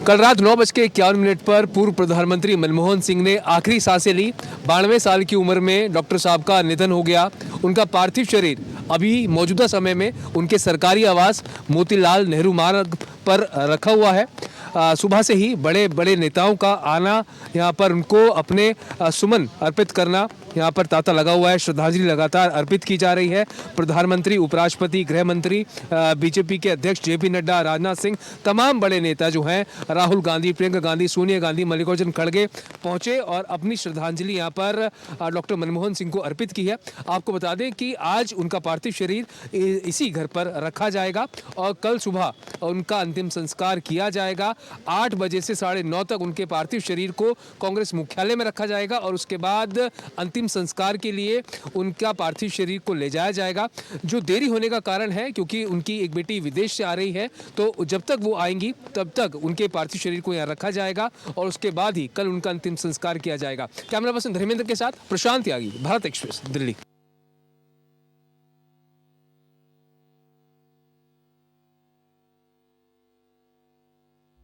कल रात 9:51 पर पूर्व प्रधानमंत्री मनमोहन सिंह ने आखिरी सांसें ली। 92 साल की उम्र में डॉक्टर साहब का निधन हो गया। उनका पार्थिव शरीर अभी मौजूदा समय में उनके सरकारी आवास मोतीलाल नेहरू मार्ग पर रखा हुआ है। सुबह से ही बड़े बड़े नेताओं का आना, यहाँ पर उनको अपने सुमन अर्पित करना यहाँ पर तांता लगा हुआ है। श्रद्धांजलि लगातार अर्पित की जा रही है। प्रधानमंत्री, उपराष्ट्रपति, गृह मंत्री, बीजेपी के अध्यक्ष जेपी नड्डा, राजनाथ सिंह, तमाम बड़े नेता जो हैं, राहुल गांधी, प्रियंका गांधी, सोनिया गांधी, मल्लिकार्जुन खड़गे पहुंचे और अपनी श्रद्धांजलि यहाँ पर डॉक्टर मनमोहन सिंह को अर्पित की है। आपको बता दें कि आज उनका पार्थिव शरीर इसी घर पर रखा जाएगा और कल सुबह उनका अंतिम संस्कार किया जाएगा। 8 बजे से 9:30 तक उनके पार्थिव शरीर को कांग्रेस मुख्यालय में रखा जाएगा और उसके बाद अंतिम संस्कार के लिए उनका पार्थिव शरीर को ले जाया जाएगा। जो देरी होने का कारण है क्योंकि उनकी एक बेटी विदेश से आ रही है, तो जब तक वो आएंगी तब तक उनके पार्थिव शरीर को यहाँ रखा जाएगा और उसके बाद ही कल उनका अंतिम संस्कार किया जाएगा। कैमरा पर्सन धर्मेंद्र के साथ प्रशांत त्यागी, भारत एक्सप्रेस, दिल्ली।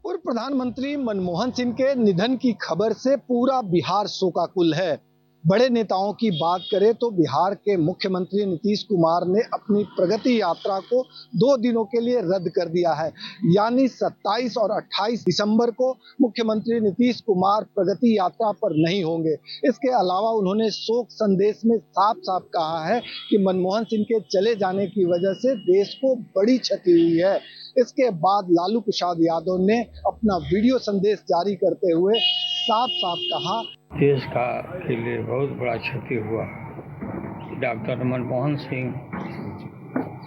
पूर्व प्रधानमंत्री मनमोहन सिंह के निधन की खबर से पूरा बिहार शोकाकुल है। बड़े नेताओं की बात करें तो बिहार के मुख्यमंत्री नीतीश कुमार ने अपनी प्रगति यात्रा को 2 दिनों के लिए रद्द कर दिया है। यानी 27 और 28 दिसंबर को मुख्यमंत्री नीतीश कुमार प्रगति यात्रा पर नहीं होंगे। इसके अलावा उन्होंने शोक संदेश में साफ साफ कहा है कि मनमोहन सिंह के चले जाने की वजह से देश को बड़ी क्षति हुई है। इसके बाद लालू प्रसाद यादव ने अपना वीडियो संदेश जारी करते हुए साफ साफ कहा, देश के लिए बहुत बड़ा क्षति हुआ। डॉक्टर मनमोहन सिंह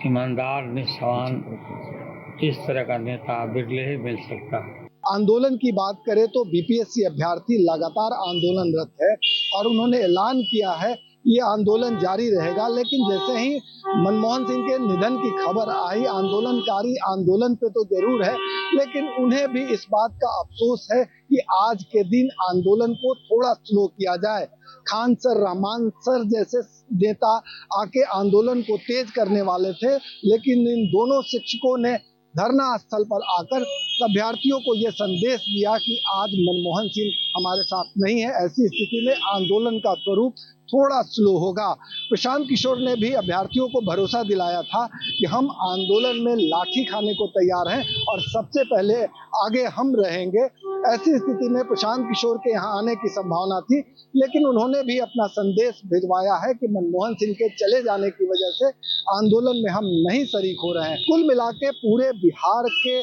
ईमानदार, निस्वार्थ, इस तरह का नेता बिरले ही मिल सकता है। आंदोलन की बात करें तो बीपीएससी अभ्यर्थी लगातार आंदोलनरत है और उन्होंने ऐलान किया है ये आंदोलन जारी रहेगा। लेकिन जैसे ही मनमोहन सिंह के निधन की खबर आई, आंदोलनकारी आंदोलन पे तो जरूर है, लेकिन उन्हें भी इस बात का अफसोस है कि आज के दिन आंदोलन को थोड़ा स्लो किया जाए। खान सर, रहमान सर जैसे नेता आके आंदोलन को तेज करने वाले थे, लेकिन इन दोनों शिक्षकों ने धरना स्थल पर आकर अभ्यर्थियों को यह संदेश दिया कि आज मनमोहन सिंह हमारे साथ नहीं है। ऐसी स्थिति में आंदोलन का स्वरूप थोड़ा स्लो होगा। प्रशांत किशोर ने भी अभ्यर्थियों को भरोसा दिलाया था कि हम आंदोलन में लाठी खाने को तैयार हैं और सबसे पहले आगे हम रहेंगे। ऐसी स्थिति में प्रशांत किशोर के यहाँ आने की संभावना थी, लेकिन उन्होंने भी अपना संदेश भिजवाया है कि मनमोहन सिंह के चले जाने की वजह से आंदोलन में हम नहीं शरीक हो रहे हैं। कुल मिला के पूरे बिहार के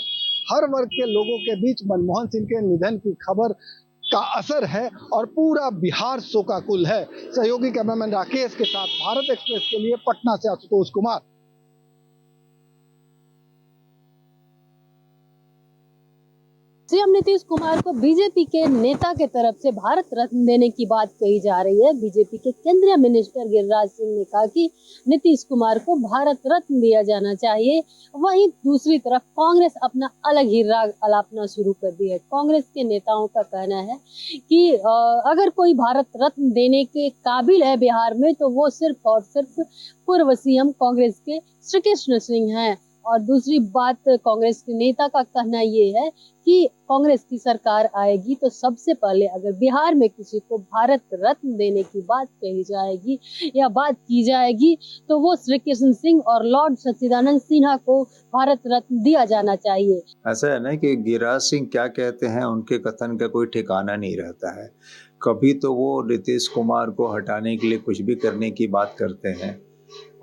हर वर्ग के लोगों के बीच मनमोहन सिंह के निधन की खबर का असर है और पूरा बिहार शोकाकुल है। सहयोगी कैमरामैन राकेश के साथ भारत एक्सप्रेस के लिए पटना से आशुतोष कुमार। सीएम नीतीश कुमार को बीजेपी के नेता के तरफ से भारत रत्न देने की बात कही जा रही है। बीजेपी के केंद्रीय मिनिस्टर गिरिराज सिंह ने कहा कि नीतीश कुमार को भारत रत्न दिया जाना चाहिए। वहीं दूसरी तरफ कांग्रेस अपना अलग ही राग अलापना शुरू कर दी है। कांग्रेस के नेताओं का कहना है कि अगर कोई भारत रत्न देने के काबिल है बिहार में, तो वो सिर्फ और सिर्फ पूर्व सीएम कांग्रेस के श्री कृष्ण सिंह हैं। और दूसरी बात, कांग्रेस के नेता का कहना ये है कि कांग्रेस की सरकार आएगी तो सबसे पहले अगर बिहार में किसी को भारत रत्न देने की बात कही जाएगी या बात की जाएगी, तो वो श्री कृष्ण सिंह और लॉर्ड सच्चिदानंद सिन्हा को भारत रत्न दिया जाना चाहिए। ऐसा है ना कि गिरिराज सिंह क्या कहते हैं, उनके कथन का कोई ठिकाना नहीं रहता है। कभी तो वो नीतीश कुमार को हटाने के लिए कुछ भी करने की बात करते हैं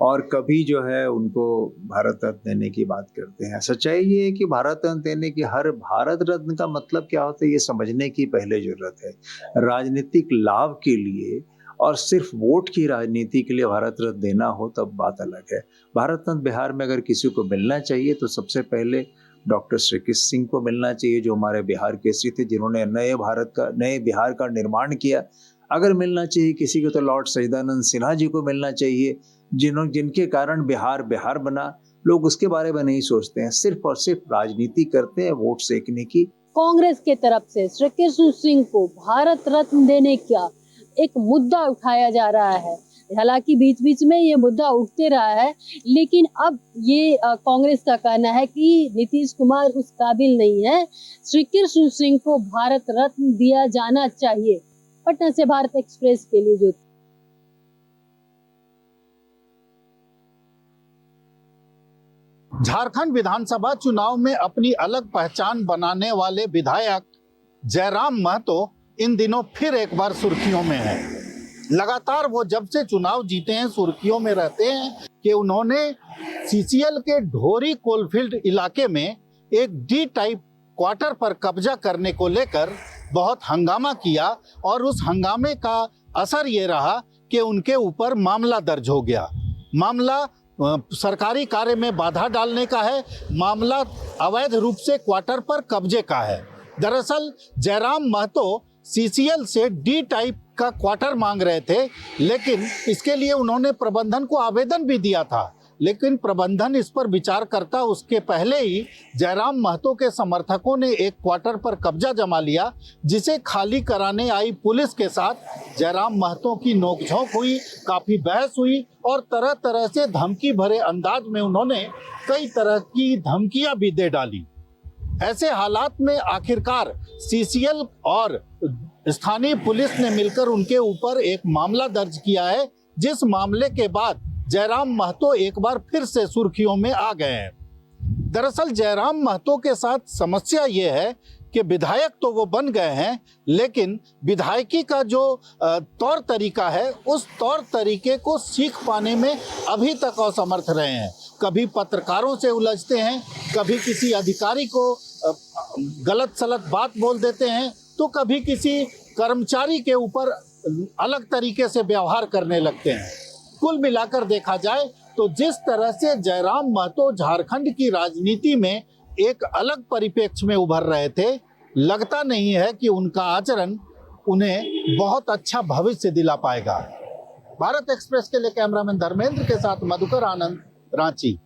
और कभी जो है उनको भारत रत्न देने की बात करते हैं। सच्चाई ये है कि भारत रत्न देने की, हर भारत रत्न का मतलब क्या होता है ये समझने की पहले जरूरत है। राजनीतिक लाभ के लिए और सिर्फ वोट की राजनीति के लिए भारत रत्न देना हो तब बात अलग है। भारत रत्न बिहार में अगर किसी को मिलना चाहिए तो सबसे पहले डॉक्टर श्री कृष्ण सिंह को मिलना चाहिए, जो हमारे बिहार केसरी थे, जिन्होंने नए बिहार का निर्माण किया। अगर मिलना चाहिए किसी को तो लॉर्ड सच्चिदानंद सिन्हा जी को मिलना चाहिए, जिनके कारण बिहार बना। लोग उसके बारे में नहीं सोचते हैं, सिर्फ और सिर्फ राजनीति करते हैं वोट सेकने की। कांग्रेस के तरफ से श्री कृष्ण सिंह को भारत रत्न देने का एक मुद्दा उठाया जा रहा है। हालांकि बीच बीच में ये मुद्दा उठते रहा है, लेकिन अब ये कांग्रेस का कहना है कि नीतीश कुमार उस काबिल नहीं है। श्री कृष्ण सिंह को भारत रत्न दिया जाना चाहिए। पटना से भारत एक्सप्रेस के लिए ज्योति। झारखंड विधानसभा चुनाव में अपनी अलग पहचान बनाने वाले विधायक जयराम महतो इन दिनों फिर एक बार सुर्खियों में है। लगातार वो जब से चुनाव जीते हैं सुर्खियों में रहते हैं कि उन्होंने सीसीएल के ढोरी कोलफील्ड इलाके में एक डी टाइप क्वार्टर पर कब्जा करने को लेकर बहुत हंगामा किया और उस हंगामे का असर ये रहा कि उनके ऊपर मामला दर्ज हो गया। मामला सरकारी कार्य में बाधा डालने का है, मामला अवैध रूप से क्वार्टर पर कब्जे का है। दरअसल जयराम महतो सीसीएल से डी टाइप का क्वार्टर मांग रहे थे, लेकिन इसके लिए उन्होंने प्रबंधन को आवेदन भी दिया था, लेकिन प्रबंधन इस पर विचार करता उसके पहले ही जयराम महतो के समर्थकों ने एक क्वार्टर पर कब्जा जमा लिया, जिसे खाली कराने आई पुलिस के साथ जयराम महतो की नोकझोंक हुई, काफ़ी बहस हुई और तरह तरह से धमकी भरे अंदाज में उन्होंने कई तरह की धमकियां भी दे डाली। ऐसे हालात में आखिरकार सीसीएल और स्थानीय पुलिस ने मिलकर उनके ऊपर एक मामला दर्ज किया है, जिस मामले के बाद जयराम महतो एक बार फिर से सुर्खियों में आ गए हैं। दरअसल जयराम महतो के साथ समस्या ये है कि विधायक तो वो बन गए हैं, लेकिन विधायकी का जो तौर तरीका है उस तौर तरीके को सीख पाने में अभी तक असमर्थ रहे हैं। कभी पत्रकारों से उलझते हैं, कभी किसी अधिकारी को गलत सलत बात बोल देते हैं, तो कभी किसी कर्मचारी के ऊपर अलग तरीके से व्यवहार करने लगते हैं। कुल मिलाकर देखा जाए तो जिस तरह से जयराम महतो झारखंड की राजनीति में एक अलग परिप्रेक्ष्य में उभर रहे थे, लगता नहीं है कि उनका आचरण उन्हें बहुत अच्छा भविष्य दिला पाएगा। भारत एक्सप्रेस के लिए कैमरामैन धर्मेंद्र के साथ मधुकर आनंद, रांची।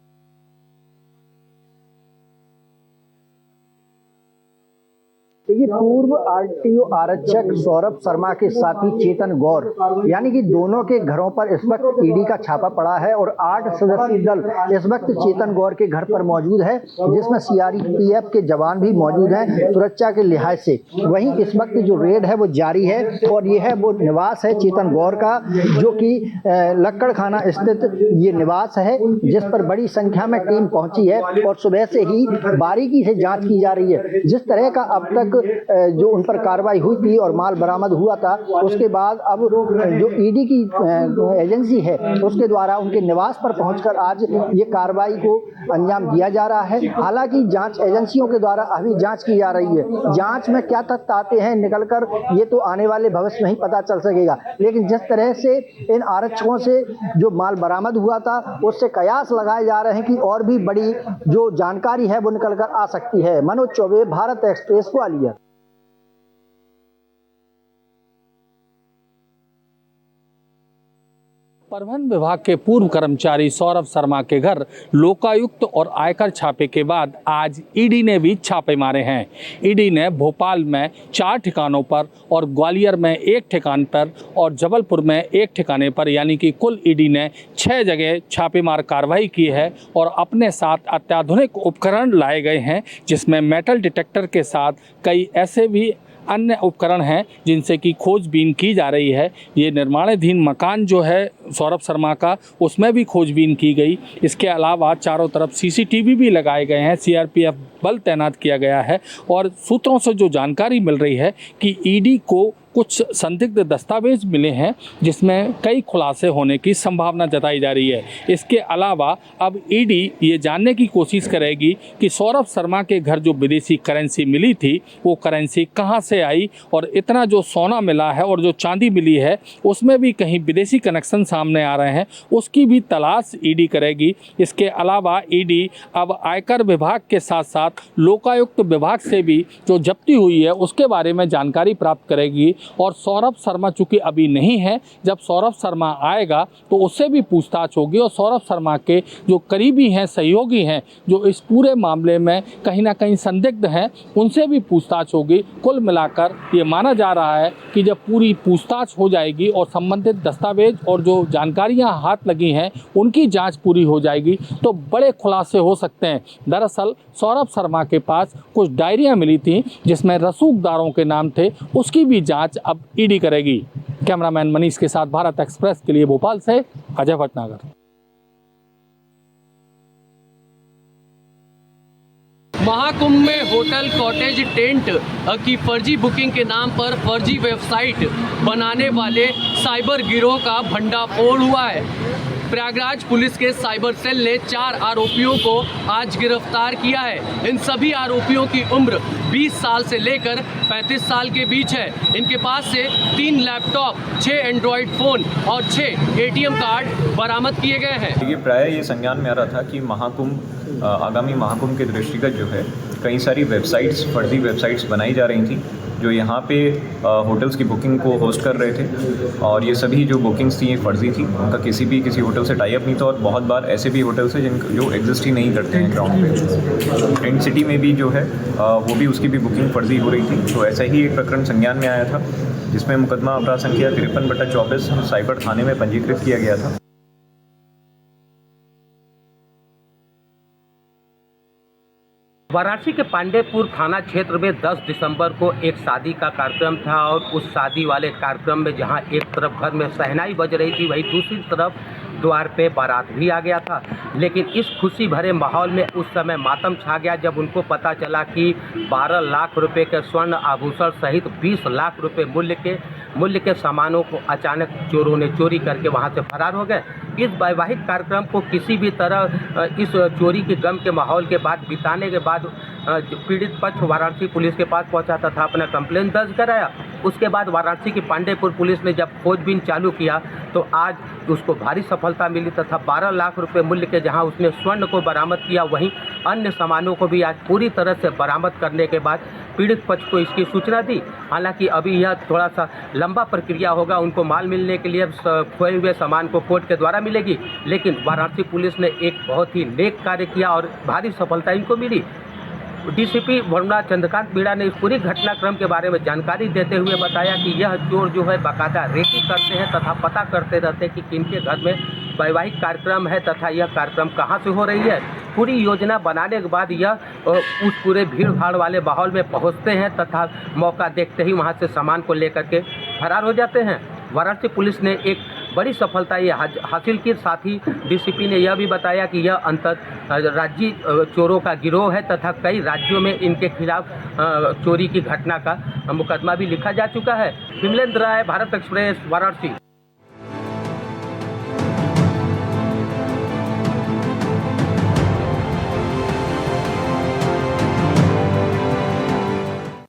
देखिए, पूर्व आरटीओ आरक्षक सौरभ शर्मा के साथी चेतन गौर यानी कि दोनों के घरों पर इस वक्त ईडी का छापा पड़ा है और 8 सदस्यीय दल इस वक्त चेतन गौर के घर पर मौजूद है, जिसमें सीआरपीएफ के जवान भी मौजूद हैं सुरक्षा के लिहाज से। वहीं इस वक्त जो रेड है वो जारी है और ये है वो निवास है चेतन गौर का, जो कि लक्कड़ खाना स्थित ये निवास है, जिस पर बड़ी संख्या में टीम पहुंची है और सुबह से ही बारीकी से जाँच की जा रही है। जिस तरह का अब तक जो उन पर कार्रवाई हुई थी और माल बरामद हुआ था, उसके बाद अब जो ईडी की एजेंसी है उसके द्वारा उनके निवास पर पहुंचकर आज ये कार्रवाई को अंजाम दिया जा रहा है। हालांकि जांच एजेंसियों के द्वारा अभी जांच की जा रही है। जांच में क्या तथ्य आते हैं निकलकर, ये तो आने वाले भविष्य में ही पता चल सकेगा, लेकिन जिस तरह से इन आरक्षकों से जो माल बरामद हुआ था उससे कयास लगाए जा रहे हैं कि और भी बड़ी जो जानकारी है वो निकल कर आ सकती है। मनोज चौबे, भारत एक्सप्रेस, ग्वालियर। परिवहन विभाग के पूर्व कर्मचारी सौरभ शर्मा के घर लोकायुक्त और आयकर छापे के बाद आज ईडी ने भी छापे मारे हैं। ईडी ने भोपाल में 4 ठिकानों पर और ग्वालियर में 1 ठिकान पर और जबलपुर में 1 ठिकाने पर यानी कि कुल ईडी ने 6 जगह छापेमार कार्रवाई की है और अपने साथ अत्याधुनिक उपकरण लाए गए हैं, जिसमें मेटल डिटेक्टर के साथ कई ऐसे भी अन्य उपकरण हैं जिनसे कि खोजबीन की जा रही है। ये निर्माणाधीन मकान जो है सौरभ शर्मा का, उसमें भी खोजबीन की गई। इसके अलावा चारों तरफ सीसीटीवी भी लगाए गए हैं, सीआरपीएफ बल तैनात किया गया है और सूत्रों से जो जानकारी मिल रही है कि ईडी को कुछ संदिग्ध दस्तावेज मिले हैं जिसमें कई खुलासे होने की संभावना जताई जा रही है। इसके अलावा अब ईडी ये जानने की कोशिश करेगी कि सौरभ शर्मा के घर जो विदेशी करेंसी मिली थी वो करेंसी कहां से आई और इतना जो सोना मिला है और जो चांदी मिली है उसमें भी कहीं विदेशी कनेक्शन सामने आ रहे हैं, उसकी भी तलाश ईडी करेगी। इसके अलावा ईडी अब आयकर विभाग के साथ साथ लोकायुक्त विभाग से भी जो जब्ती हुई है उसके बारे में जानकारी प्राप्त करेगी और सौरभ शर्मा चूंकि अभी नहीं है, जब सौरभ शर्मा आएगा तो उससे भी पूछताछ होगी और सौरभ शर्मा के जो करीबी हैं, सहयोगी हैं, जो इस पूरे मामले में कहीं ना कहीं संदिग्ध हैं, उनसे भी पूछताछ होगी। कुल मिलाकर ये माना जा रहा है कि जब पूरी पूछताछ हो जाएगी और संबंधित दस्तावेज और जो जानकारियां हाथ लगी हैं उनकी जांच पूरी हो जाएगी तो बड़े खुलासे हो सकते हैं। दरअसल सौरभ शर्मा के पास कुछ डायरियां मिली थी जिसमें रसूखदारों के नाम थे, उसकी भी जांच अब ईडी करेगी। कैमरामैन मनीष के साथ भारत एक्सप्रेस के लिए भोपाल से अजय भटनागर। महाकुंभ में होटल कॉटेज टेंट की फर्जी बुकिंग के नाम पर फर्जी वेबसाइट बनाने वाले साइबर गिरोह का भंडाफोड़ हुआ है। प्रयागराज पुलिस के साइबर सेल ने 4 आरोपियों को आज गिरफ्तार किया है। इन सभी आरोपियों की उम्र 20 साल से लेकर 35 साल के बीच है। इनके पास से 3 लैपटॉप, 6 एंड्रॉयड फ़ोन और 6 ATM कार्ड बरामद किए गए हैं। ये प्राय ये संज्ञान में आ रहा था कि महाकुंभ आगामी महाकुंभ के दृष्टिगत जो है कई सारी वेबसाइट्स, फर्जी वेबसाइट्स बनाई जा रही थी जो यहाँ पे होटल्स की बुकिंग को होस्ट कर रहे थे और ये सभी जो बुकिंग्स थी ये फर्जी थी। उनका किसी होटल से टाई अप नहीं था और बहुत बार ऐसे भी होटल्स हैं जो एग्जिस्ट ही नहीं करते हैं ग्राउंड पे। टेंट सिटी में भी जो है वो भी उसकी भी बुकिंग फर्जी हो रही थी। तो ऐसा ही एक प्रकरण संज्ञान में आया था जिसमें मुकदमा अपराध संख्या 53/24 साइबर थाने में पंजीकृत किया गया था। वाराणसी के पांडेपुर थाना क्षेत्र में 10 दिसंबर को एक शादी का कार्यक्रम था और उस शादी वाले कार्यक्रम में जहां एक तरफ घर में शहनाई बज रही थी वहीं दूसरी तरफ द्वार पे बारात भी आ गया था। लेकिन इस खुशी भरे माहौल में उस समय मातम छा गया जब उनको पता चला कि 12 लाख रुपए के स्वर्ण आभूषण सहित 20 लाख रुपए मूल्य के सामानों को अचानक चोरों ने चोरी करके वहां से फरार हो गए। इस वैवाहिक कार्यक्रम को किसी भी तरह इस चोरी के गम के माहौल के बाद बिताने के बाद पीड़ित पक्ष वाराणसी पुलिस के पास पहुंचा तथा अपना कंप्लेंट दर्ज कराया। उसके बाद वाराणसी की पांडेपुर पुलिस ने जब खोजबीन चालू किया तो आज उसको भारी सफलता मिली तथा 12 लाख रुपए मूल्य के जहां उसने स्वर्ण को बरामद किया वहीं अन्य सामानों को भी आज पूरी तरह से बरामद करने के बाद पीड़ित पक्ष को इसकी सूचना दी। हालांकि अभी यह थोड़ा सा लंबा प्रक्रिया होगा, उनको माल मिलने के लिए खोए हुए सामान को कोर्ट के द्वारा मिलेगी। लेकिन वाराणसी पुलिस ने एक बहुत ही नेक कार्य किया और भारी सफलता इनको मिली। डीसीपी वरुणा चंद्रकांत मीणा ने इस पूरी घटनाक्रम के बारे में जानकारी देते हुए बताया कि यह चोर जो है बाकायदा रेकी करते हैं तथा पता करते रहते हैं कि किनके घर में वैवाहिक कार्यक्रम है तथा यह कार्यक्रम कहां से हो रही है। पूरी योजना बनाने के बाद यह उस पूरे भीड़ भाड़ वाले माहौल में पहुंचते हैं तथा मौका देखते ही वहां से सामान को लेकर के फरार हो जाते हैं। वाराणसी पुलिस ने एक बड़ी सफलता ये हासिल की। साथ ही डीसीपी ने यह भी बताया कि यह अंतर्राज्यीय चोरों का गिरोह है तथा कई राज्यों में इनके खिलाफ चोरी की घटना का मुकदमा भी लिखा जा चुका है। विमलेंद्र राय, भारत एक्सप्रेस, वाराणसी।